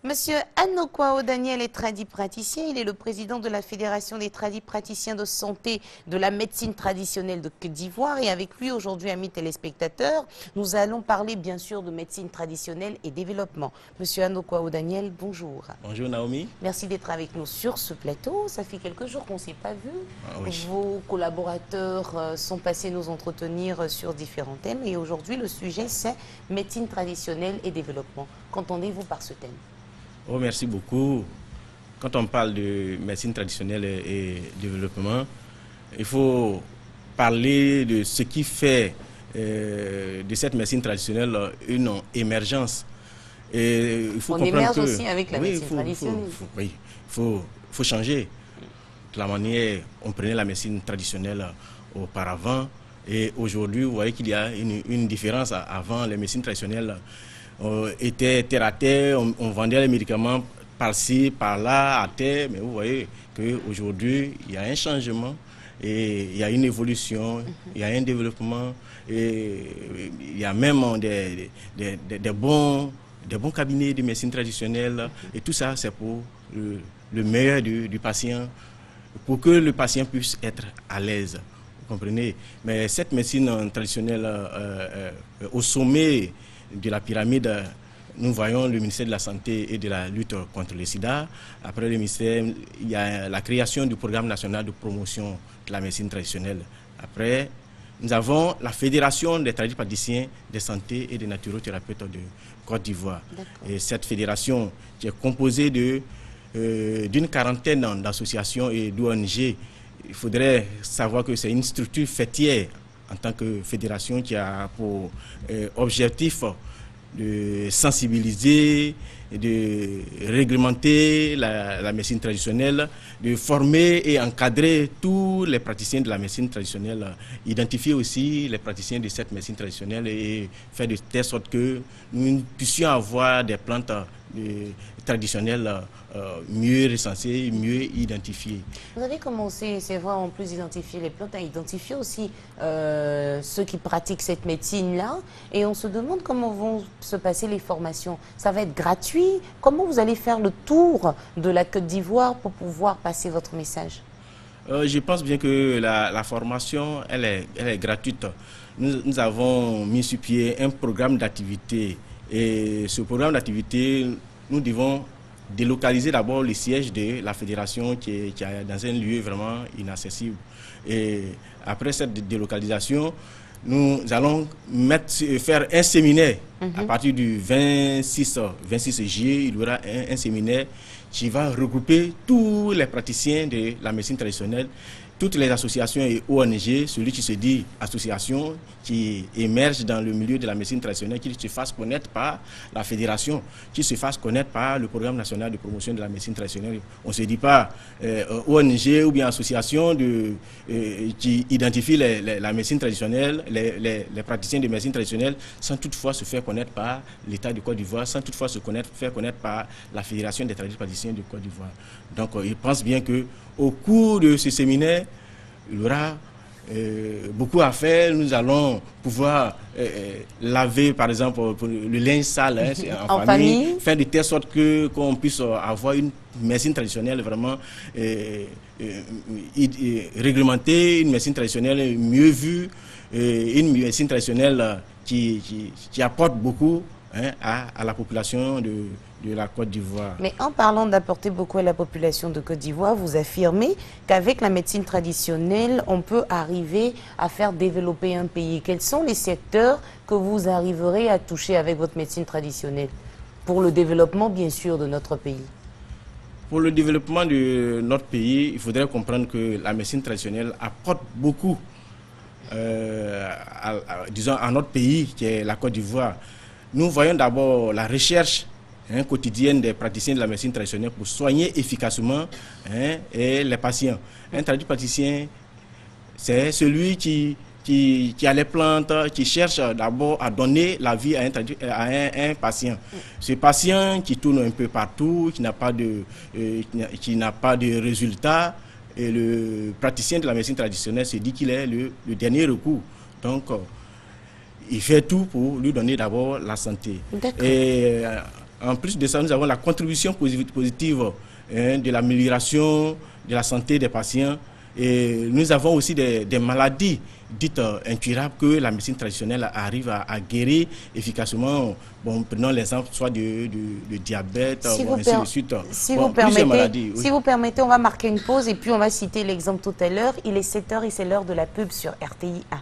Monsieur Anokwao Daniel est tradipraticien, il est le président de la Fédération des tradipraticiens de santé de la médecine traditionnelle de Côte d'Ivoire et avec lui aujourd'hui, amis téléspectateurs, nous allons parler bien sûr de médecine traditionnelle et développement. Monsieur Anokwao Daniel, bonjour. Bonjour Naomi. Merci d'être avec nous sur ce plateau, ça fait quelques jours qu'on ne s'est pas vu. Oui. Vos collaborateurs sont passés nous entretenir sur différents thèmes et aujourd'hui le sujet c'est médecine traditionnelle et développement. Qu'entendez-vous par ce thème ? Oh, merci beaucoup. Quand on parle de médecine traditionnelle et développement, il faut parler de ce qui fait de cette médecine traditionnelle une émergence. Et il faut on comprendre émerge que, aussi avec la médecine traditionnelle. Il faut changer la manière on prenait la médecine traditionnelle auparavant. Et aujourd'hui, vous voyez qu'il y a une différence. Avant, les médecines traditionnelles étaient terre à terre, on vendait les médicaments par-ci, par-là, à terre, mais vous voyez qu'aujourd'hui, il y a un changement, et il y a une évolution, il y a un développement, et il y a même des bons cabinets de médecine traditionnelle, et tout ça, c'est pour le meilleur du patient, pour que le patient puisse être à l'aise. Vous comprenez? Mais cette médecine traditionnelle au sommet de la pyramide, nous voyons le ministère de la Santé et de la lutte contre le sida. Après le ministère, il y a la création du programme national de promotion de la médecine traditionnelle. Après, nous avons la Fédération des tradipraticiens de santé et des naturothérapeutes de Côte d'Ivoire. Et cette fédération qui est composée d'une quarantaine d'associations et d'ONG. Il faudrait savoir que c'est une structure fêtière en tant que fédération qui a pour objectif de sensibiliser, de réglementer la médecine traditionnelle, de former et encadrer tous les praticiens de la médecine traditionnelle, identifier aussi les praticiens de cette médecine traditionnelle et faire de telle sorte que nous puissions avoir des plantes traditionnelles mieux recensées, mieux identifiées. Vous avez commencé, c'est vrai, en plus d'identifier les plantes, à identifier aussi ceux qui pratiquent cette médecine-là. Et on se demande comment vont se passer les formations. Ça va être gratuit? Comment vous allez faire le tour de la Côte d'Ivoire pour pouvoir passer votre message? Je pense bien que la formation, elle est gratuite. Nous avons mis sur pied un programme d'activité. Et ce programme d'activité, nous devons délocaliser d'abord le siège de la fédération qui est dans un lieu vraiment inaccessible. Et après cette délocalisation, nous allons faire un séminaire. À partir du 26 juillet, il y aura un séminaire qui va regrouper tous les praticiens de la médecine traditionnelle, toutes les associations et ONG, celui qui se dit association, qui émerge dans le milieu de la médecine traditionnelle, qui se fasse connaître par la fédération, qui se fasse connaître par le programme national de promotion de la médecine traditionnelle. On ne se dit pas ONG ou bien association qui identifie la médecine traditionnelle, les praticiens de médecine traditionnelle, sans toutefois se faire connaître par l'État de Côte d'Ivoire, sans toutefois faire connaître par la Fédération des tradipraticiens de Côte d'Ivoire. Donc, je pense bien qu'au cours de ce séminaire, il y aura beaucoup à faire. Nous allons pouvoir laver, par exemple, le linge sale en famille, faire de telle sorte qu'on puisse avoir une médecine traditionnelle vraiment réglementée, une médecine traditionnelle mieux vue, une médecine traditionnelle qui apporte beaucoup à la population de la Côte d'Ivoire. Mais en parlant d'apporter beaucoup à la population de Côte d'Ivoire, vous affirmez qu'avec la médecine traditionnelle, on peut arriver à faire développer un pays. Quels sont les secteurs que vous arriverez à toucher avec votre médecine traditionnelle pour le développement, bien sûr, de notre pays? Pour le développement de notre pays, il faudrait comprendre que la médecine traditionnelle apporte beaucoup disons, à notre pays, qui est la Côte d'Ivoire. Nous voyons d'abord la recherche quotidienne des praticiens de la médecine traditionnelle pour soigner efficacement et les patients. Un tradipraticien, c'est celui qui a les plantes, qui cherche d'abord à donner la vie à un patient. Ce patient qui tourne un peu partout, qui n'a pas de résultat, et le praticien de la médecine traditionnelle se dit qu'il est le dernier recours. Donc, il fait tout pour lui donner d'abord la santé. Et En plus de ça, nous avons la contribution positive de l'amélioration de la santé des patients. Et nous avons aussi des maladies dites incurables que la médecine traditionnelle arrive à guérir efficacement. Bon, prenons l'exemple soit de diabète, ainsi de suite. Si vous permettez, on va marquer une pause et puis on va citer l'exemple tout à l'heure. Il est 7h et c'est l'heure de la pub sur RTI 1.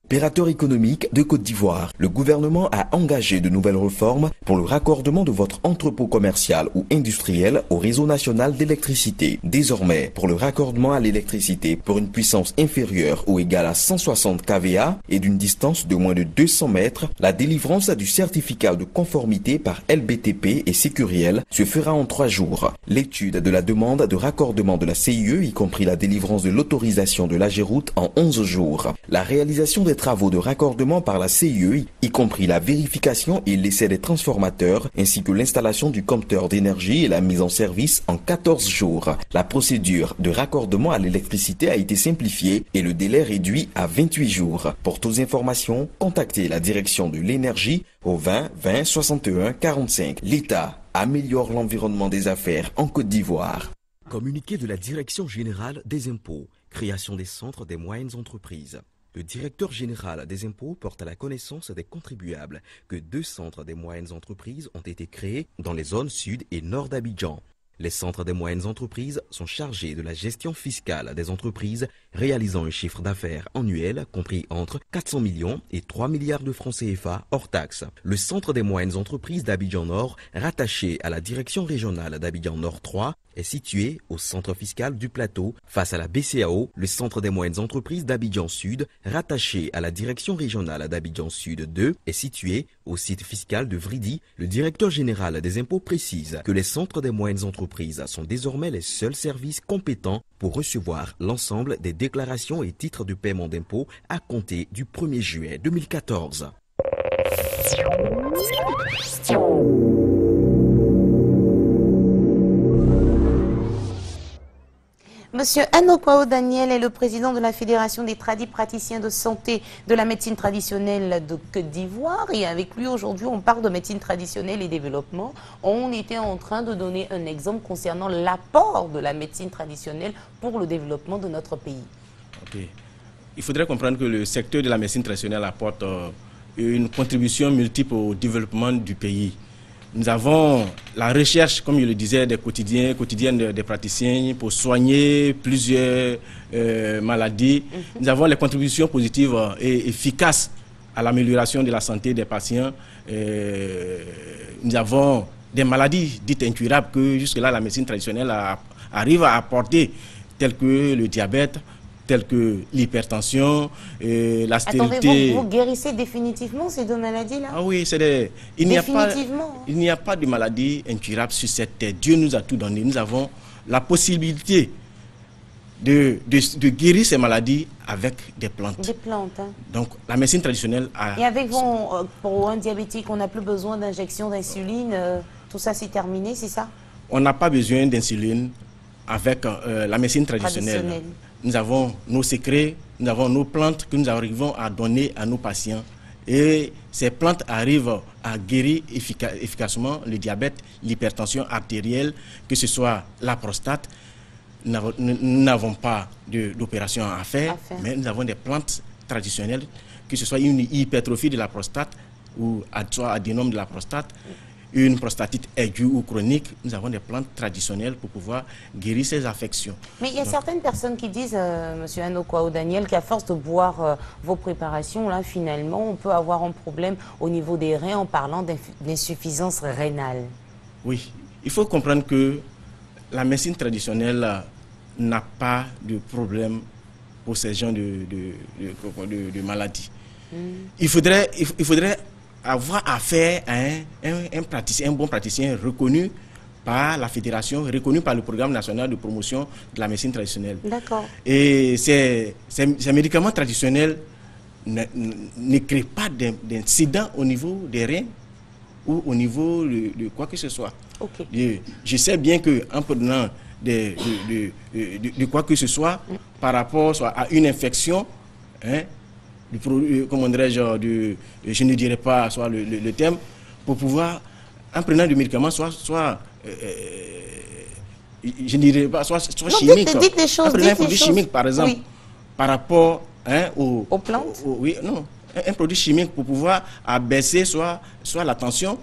Opérateur économique de Côte d'Ivoire, le gouvernement a engagé de nouvelles réformes pour le raccordement de votre entrepôt commercial ou industriel au réseau national d'électricité. Désormais, pour le raccordement à l'électricité pour une puissance inférieure ou égale à 160 kVA et d'une distance de moins de 200 mètres, la délivrance du certificat de conformité par LBTP et Sécuriel se fera en 3 jours. L'étude de la demande de raccordement de la CIE, y compris la délivrance de l'autorisation de l'AGEROUTE en 11 jours. La réalisation des travaux de raccordement par la CIE, y compris la vérification et l'essai des transformateurs, ainsi que l'installation du compteur d'énergie et la mise en service en 14 jours. La procédure de raccordement à l'électricité a été simplifiée et le délai réduit à 28 jours. Pour toutes informations, contactez la direction de l'énergie au 20 20 61 45. L'État améliore l'environnement des affaires en Côte d'Ivoire. Communiqué de la Direction générale des impôts, création des centres des moyennes entreprises. Le directeur général des impôts porte à la connaissance des contribuables que 2 centres des moyennes entreprises ont été créés dans les zones sud et nord d'Abidjan. Les centres des moyennes entreprises sont chargés de la gestion fiscale des entreprises réalisant un chiffre d'affaires annuel compris entre 400 millions et 3 milliards de francs CFA hors taxes. Le centre des moyennes entreprises d'Abidjan Nord, rattaché à la direction régionale d'Abidjan Nord 3, est situé au centre fiscal du Plateau, face à la BCAO. Le centre des moyennes entreprises d'Abidjan Sud, rattaché à la direction régionale d'Abidjan Sud 2, est situé au site fiscal de Vridi. Le directeur général des impôts précise que les centres des moyennes entreprises sont désormais les seuls services compétents pour recevoir l'ensemble des déclarations et titres de paiement d'impôts à compter du 1er juillet 2014. Monsieur Anokwao Daniel est le président de la Fédération des praticiens de santé de la médecine traditionnelle de Côte d'Ivoire. Et avec lui, aujourd'hui, on parle de médecine traditionnelle et développement. On était en train de donner un exemple concernant l'apport de la médecine traditionnelle pour le développement de notre pays. Okay. Il faudrait comprendre que le secteur de la médecine traditionnelle apporte une contribution multiple au développement du pays. Nous avons la recherche, comme je le disais, des quotidiennes des praticiens pour soigner plusieurs maladies. Nous avons les contributions positives et efficaces à l'amélioration de la santé des patients. Nous avons des maladies dites incurables que jusque-là la médecine traditionnelle arrive à apporter, telles que le diabète, telles que l'hypertension, la stérilité. Attendez, vous guérissez définitivement ces 2 maladies-là? Ah oui, il n'y a pas de maladie incurable sur cette terre. Dieu nous a tout donné. Nous avons la possibilité de guérir ces maladies avec des plantes. Des plantes, hein. Donc, la médecine traditionnelle a... Et avec pour un diabétique, on n'a plus besoin d'injection d'insuline, tout ça c'est terminé, c'est ça? On n'a pas besoin d'insuline avec la médecine traditionnelle. Nous avons nos secrets, nous avons nos plantes que nous arrivons à donner à nos patients. Et ces plantes arrivent à guérir efficacement le diabète, l'hypertension artérielle, que ce soit la prostate. Nous n'avons pas d'opération à faire, mais nous avons des plantes traditionnelles, que ce soit une hypertrophie de la prostate ou soit adénome de la prostate, une prostatite aiguë ou chronique. Nous avons des plantes traditionnelles pour pouvoir guérir ces affections. Mais il y a certaines personnes qui disent, Monsieur Anokwao Daniel, qu'à force de boire vos préparations, là, finalement, on peut avoir un problème au niveau des reins en parlant d'insuffisance rénale. Oui, il faut comprendre que la médecine traditionnelle n'a pas de problème pour ces gens de maladies. Il faudrait avoir affaire à un bon praticien reconnu par la fédération, reconnu par le programme national de promotion de la médecine traditionnelle. D'accord. Et ces médicaments traditionnels ne créent pas d'incident au niveau des reins. ou au niveau de quoi que ce soit. Okay. Je sais bien qu'en prenant de quoi que ce soit par rapport soit à une infection, hein, comment dirais-je, je ne dirais pas soit le terme, pour pouvoir, en prenant du médicament, soit je ne dirais pas, soit chimique. Dites les choses, en prenant un produit chimique, par exemple, oui, par rapport, hein, aux plantes. Oui, non. Un produit chimique pour pouvoir abaisser soit la tension,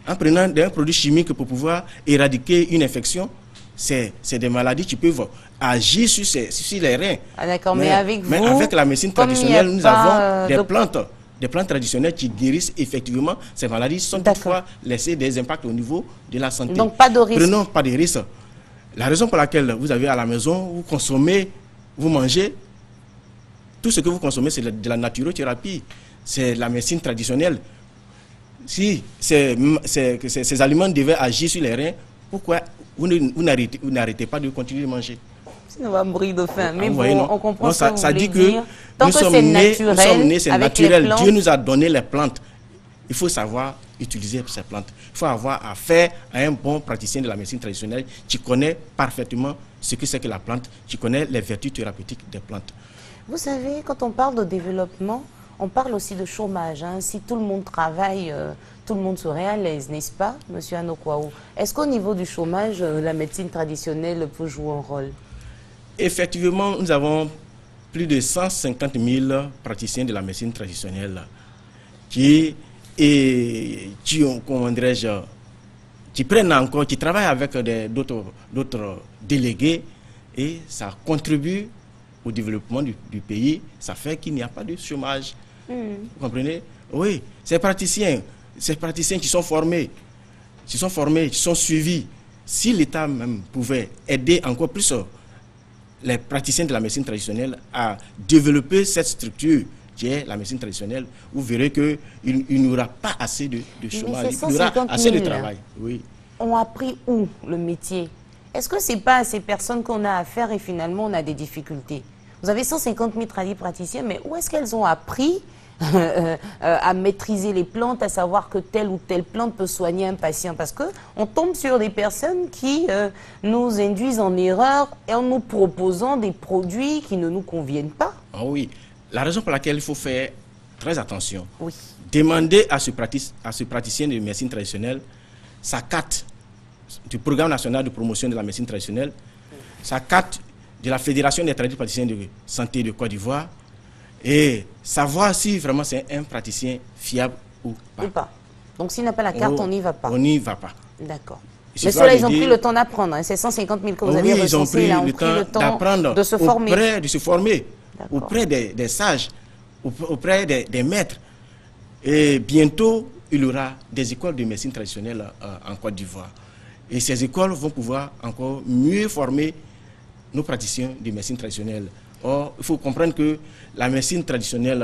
en prenant un produit chimique pour pouvoir éradiquer une infection, c'est des maladies qui peuvent agir sur les reins. Ah d'accord, mais avec la médecine traditionnelle, nous avons des plantes traditionnelles qui guérissent effectivement ces maladies sans toutefois laisser des impacts au niveau de la santé. Donc pas de risque. Prenons pas de risque. La raison pour laquelle vous avez à la maison, vous consommez, vous mangez, tout ce que vous consommez, c'est de la naturothérapie, c'est la médecine traditionnelle. Si ces aliments devaient agir sur les reins, pourquoi vous n'arrêtez pas de continuer de manger? On va mourir de faim. Mais on comprend ça, ça dit que dire. Tant que c'est naturel, c'est naturel. Dieu nous a donné les plantes. Il faut savoir utiliser ces plantes. Il faut avoir affaire à un bon praticien de la médecine traditionnelle qui connaît parfaitement ce que c'est que la plante, qui connaît les vertus thérapeutiques des plantes. Vous savez, quand on parle de développement, on parle aussi de chômage. Hein. Si tout le monde travaille, tout le monde serait à l'aise, n'est-ce pas, Monsieur Anokwaou? Est-ce qu'au niveau du chômage, la médecine traditionnelle peut jouer un rôle? Effectivement, nous avons plus de 150 000 praticiens de la médecine traditionnelle qui prennent encore, qui travaillent avec d'autres délégués, et ça contribue au développement du pays. Ça fait qu'il n'y a pas de chômage. Vous comprenez? Oui, ces praticiens qui sont formés, qui sont suivis, si l'État même pouvait aider encore plus les praticiens de la médecine traditionnelle à développer cette structure qui est la médecine traditionnelle, vous verrez qu'il n'y aura pas assez de chômage, il y aura assez de travail. Oui. On a appris où le métier? Est-ce que ce n'est pas à ces personnes qu'on a affaire et finalement on a des difficultés? Vous avez 150 000 praticiens, mais où est-ce qu'elles ont appris à maîtriser les plantes, à savoir que telle ou telle plante peut soigner un patient? Parce qu'on tombe sur des personnes qui nous induisent en erreur et en nous proposant des produits qui ne nous conviennent pas. Ah oui, la raison pour laquelle il faut faire très attention. Oui. Demander à ce praticien de médecine traditionnelle sa carte du Programme national de promotion de la médecine traditionnelle, sa carte de la Fédération des praticiens de santé de Côte d'Ivoire, et savoir si vraiment c'est un praticien fiable ou pas. Ou pas. Donc s'il n'a pas la carte, on n'y va pas. On n'y va pas. D'accord. Mais ceux-là, ils ont pris le temps d'apprendre. Hein. C'est 150 000 que vous avez recensés, ils ont pris le temps d'apprendre, de se former. De se former auprès des sages, auprès des maîtres. Et bientôt, il y aura des écoles de médecine traditionnelle en Côte d'Ivoire. Et ces écoles vont pouvoir encore mieux former nos praticiens de médecine traditionnelle. Or, il faut comprendre que la médecine traditionnelle,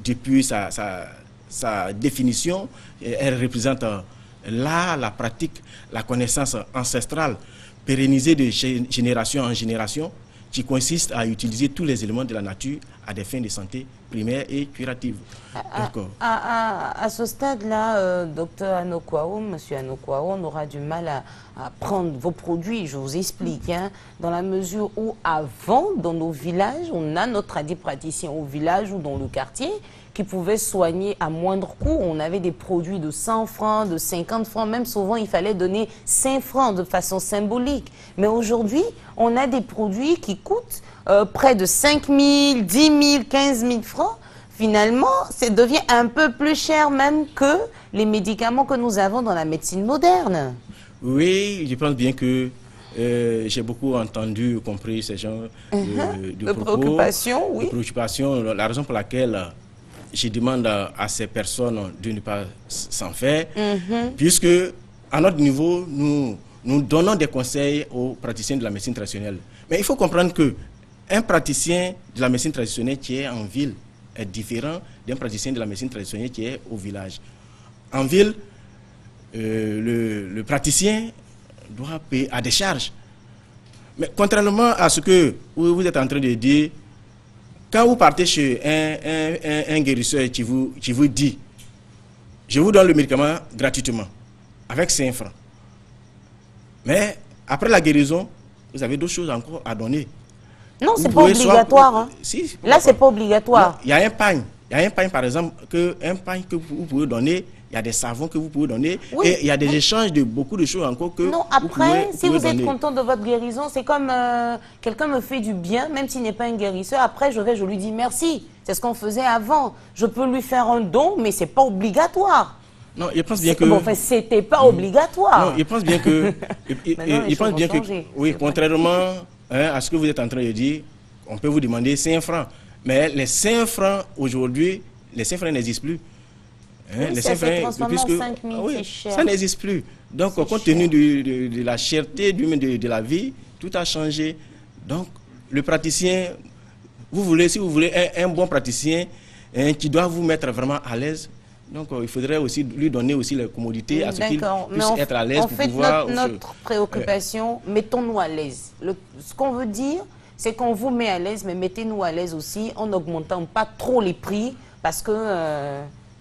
depuis sa définition, elle représente l'art, la pratique, la connaissance ancestrale, pérennisée de génération en génération, qui consiste à utiliser tous les éléments de la nature à des fins de santé primaire et curative. À ce stade-là, docteur Anokwaou, monsieur Anokwaou, on aura du mal à prendre vos produits, je vous explique, hein, dans la mesure où avant, dans nos villages, on a notre praticien au village ou dans le quartier qui pouvait soigner à moindre coût. On avait des produits de 100 francs, de 50 francs, même souvent il fallait donner 5 francs de façon symbolique. Mais aujourd'hui, on a des produits qui coûtent près de 5 000, 10 000, 15 000 francs. Finalement, ça devient un peu plus cher même que les médicaments que nous avons dans la médecine moderne. Oui, je pense bien que j'ai beaucoup entendu, compris ces gens de préoccupation, oui. De préoccupation. La raison pour laquelle je demande à ces personnes de ne pas s'en faire, puisque à notre niveau, nous donnons des conseils aux praticiens de la médecine traditionnelle. Mais il faut comprendre que un praticien de la médecine traditionnelle qui est en ville est différent d'un praticien de la médecine traditionnelle qui est au village. En ville, le praticien doit payer à des charges. Mais contrairement à ce que vous êtes en train de dire, quand vous partez chez un guérisseur qui vous dit, je vous donne le médicament gratuitement, avec 5 francs. Mais après la guérison, vous avez d'autres choses encore à donner. Non, c'est pas obligatoire. Hein. Si, là, c'est pas obligatoire. Il y a un pagne. Il y a un pagne, par exemple, un pagne que vous pouvez donner. Il y a des savons que vous pouvez donner. Oui. Et il y a des échanges de beaucoup de choses encore que non, après, si vous êtes content de votre guérison, c'est comme quelqu'un me fait du bien, même s'il n'est pas un guérisseur. Après, je lui dis merci. C'est ce qu'on faisait avant. Je peux lui faire un don, mais c'est pas obligatoire. Non, je pense bien que... Bon, enfin, c'était pas obligatoire. Non, je pense bien que... je pense bien que... Oui, contrairement à ce que vous êtes en train de dire, on peut vous demander 5 francs. Mais les 5 francs, aujourd'hui, les 5 francs n'existent plus. Oui, les 5 francs, puisque 5 000, c'est cher. Ça n'existe plus. Donc, compte tenu de la cherté de la vie, tout a changé. Donc, le praticien, si vous voulez un bon praticien qui doit vous mettre vraiment à l'aise, donc il faudrait aussi lui donner aussi les commodités à ce qu'il puisse être à l'aise pour pouvoir... Notre préoccupation, mettons-nous à l'aise. Ce qu'on veut dire, c'est qu'on vous met à l'aise, mais mettez-nous à l'aise aussi en n'augmentant pas trop les prix, parce que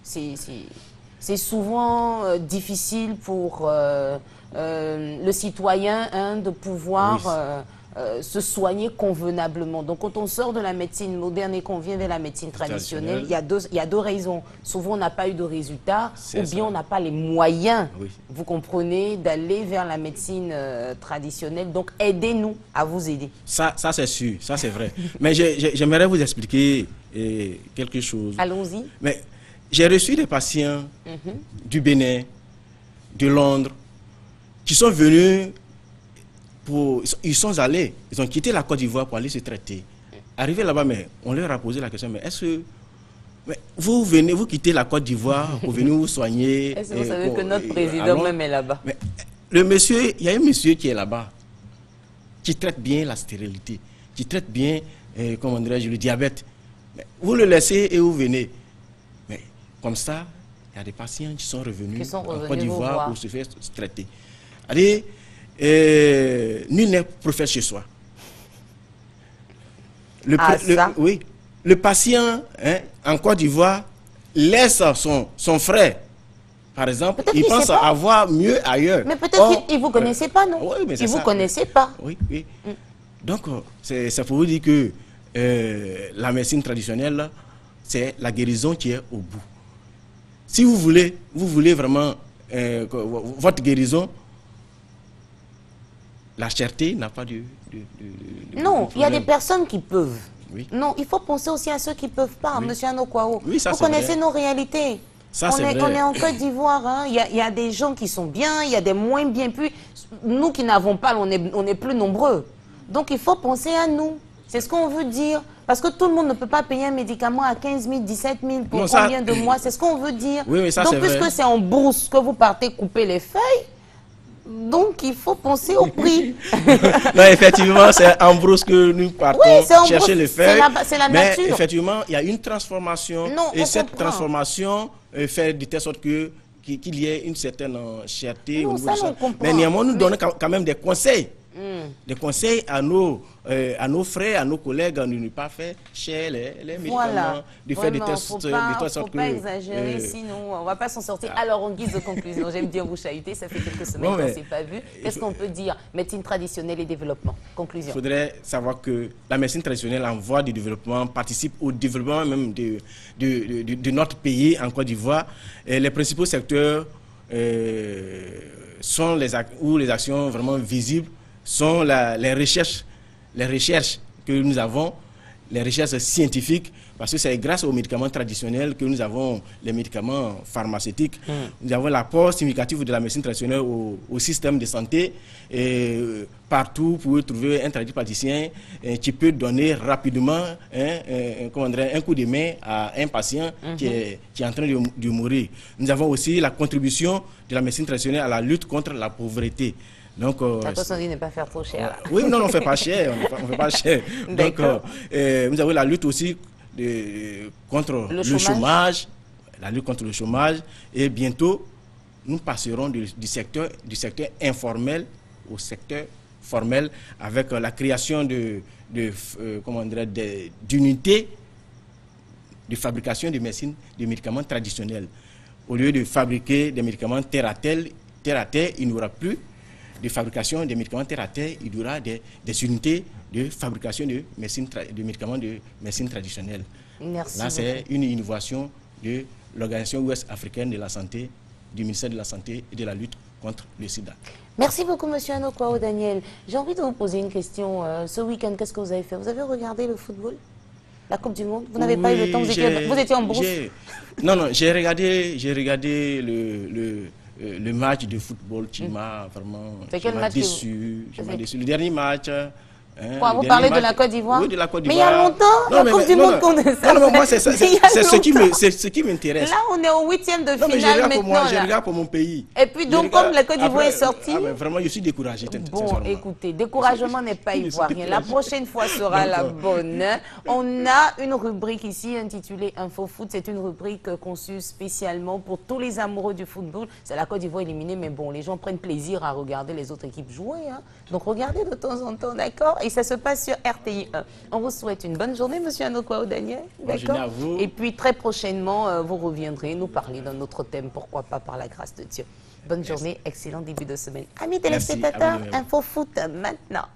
c'est souvent difficile pour le citoyen de pouvoir se soigner convenablement. Donc quand on sort de la médecine moderne et qu'on vient vers la médecine traditionnelle, il y a deux raisons. Souvent on n'a pas eu de résultats, ou bien on n'a pas les moyens, vous comprenez, d'aller vers la médecine traditionnelle. Donc aidez-nous à vous aider. Ça c'est sûr, ça c'est vrai. Mais j'aimerais vous expliquer quelque chose. Allons-y. Mais j'ai reçu des patients du Bénin, de Londres, qui sont venus, ils sont allés, ils ont quitté la Côte d'Ivoire pour aller se traiter. Arrivé là-bas, mais on leur a posé la question, mais est-ce que vous quittez la Côte d'Ivoire pour venir vous soigner? Est-ce que vous savez que notre président même est là-bas? Le monsieur, il y a un monsieur qui est là-bas, qui traite bien la stérilité, qui traite bien, comment dirais-je, le diabète. Mais vous le laissez et vous venez. Mais comme ça, il y a des patients qui sont revenus en Côte d'Ivoire pour se faire traiter. Allez, nul n'est prophète chez soi. Le patient en Côte d'Ivoire laisse son frère, par exemple, il pense avoir mieux ailleurs. Mais peut-être qu'il ne vous connaissait pas, non? Oui, mais il ne vous connaissait pas. Oui, oui. Donc, c'est pour vous dire que la médecine traditionnelle, c'est la guérison qui est au bout. Si vous voulez vraiment votre guérison, la cherté n'a pas de non, il y a des personnes qui peuvent. Oui. Non, il faut penser aussi à ceux qui ne peuvent pas, oui. Monsieur Anokwao. Oui, vous connaissez nos réalités. On est en Côte d'Ivoire, hein. Il y a des gens qui sont bien, il y a des moins bien. Puis nous qui n'avons pas, on est plus nombreux. Donc il faut penser à nous. C'est ce qu'on veut dire. Parce que tout le monde ne peut pas payer un médicament à 15 000, 17 000 pour combien de mois. C'est ce qu'on veut dire. Oui, mais ça, donc puisque c'est en bourse que vous partez couper les feuilles, donc il faut penser au prix. Non, effectivement, c'est en brousse que nous partons chercher les feuilles. C'est la nature. Mais effectivement, il y a une transformation. Et cette transformation fait de telle sorte qu'il y ait une certaine cherté au niveau de ça. Mais néanmoins, nous donnons quand même des conseils. Des conseils à nos frères, à nos collègues, de ne pas faire cher les médicaments, de faire des tests. Il ne faut pas exagérer, sinon on ne va pas s'en sortir. Alors, en guise de conclusion, j'aime bien vous chahuter, ça fait quelques semaines qu'on ne s'est pas vu. Qu'est-ce qu'on peut dire? Médecine traditionnelle et développement. Conclusion. Il faudrait savoir que la médecine traditionnelle en voie de développement participe au développement même de notre pays, en Côte d'Ivoire. Les principaux secteurs sont où les actions vraiment visibles sont les recherches que nous avons, les recherches scientifiques, parce que c'est grâce aux médicaments traditionnels que nous avons les médicaments pharmaceutiques. Nous avons l'apport significatif de la médecine traditionnelle au système de santé. Et partout, vous pouvez trouver un tradipraticien qui peut donner rapidement un coup de main à un patient qui est en train de mourir. Nous avons aussi la contribution de la médecine traditionnelle à la lutte contre la pauvreté. Donc, attention, il ne pas faire trop cher. Oui, non, on ne fait pas cher. On fait pas cher. Donc, nous avons la lutte aussi contre le chômage, la lutte contre le chômage. Et bientôt, nous passerons du secteur informel au secteur formel avec la création d'unités de fabrication de médecines, de médicaments traditionnels. au lieu de fabriquer des médicaments terre à terre, il n'y aura plus de fabrication des médicaments terre à terre, il y aura des unités de fabrication de médicaments de médecine traditionnelle. Merci. Là, c'est une innovation de l'Organisation ouest-africaine de la santé, du ministère de la Santé et de la lutte contre le sida. Merci beaucoup, monsieur Anokwao Daniel. J'ai envie de vous poser une question. Ce week-end, qu'est-ce que vous avez fait? Vous avez regardé le football? La Coupe du Monde? Vous n'avez pas eu le temps, vous étiez en brousse? Non, j'ai regardé le match de football qui m'a vraiment déçu. Le dernier match. Quoi, vous parlez de la Côte d'Ivoire? Oui, de la Côte Mais d'Ivoire. il y a longtemps, la Coupe du Monde qu'on est ça. Non, moi, c'est ce qui m'intéresse. Là, on est au 8e de finale maintenant. Je regarde pour mon pays. Et puis, donc, comme la Côte d'Ivoire est sortie... vraiment, je suis découragé. Bon, écoutez, découragement n'est pas ivoirien. La prochaine fois sera la bonne. On a une rubrique ici intitulée Info Foot. C'est une rubrique conçue spécialement pour tous les amoureux du football. C'est la Côte d'Ivoire éliminée, mais bon, les gens prennent plaisir à regarder les autres équipes jouer. Hein. Donc, regardez de temps en temps, d'accord? Et ça se passe sur RTI 1. On vous souhaite une bonne journée, monsieur Anokwao Daniel. D'accord. Et puis très prochainement, vous reviendrez nous parler d'un autre thème, pourquoi pas par la grâce de Dieu. Bonne journée, excellent début de semaine. Amis téléspectateurs, Info Foot maintenant.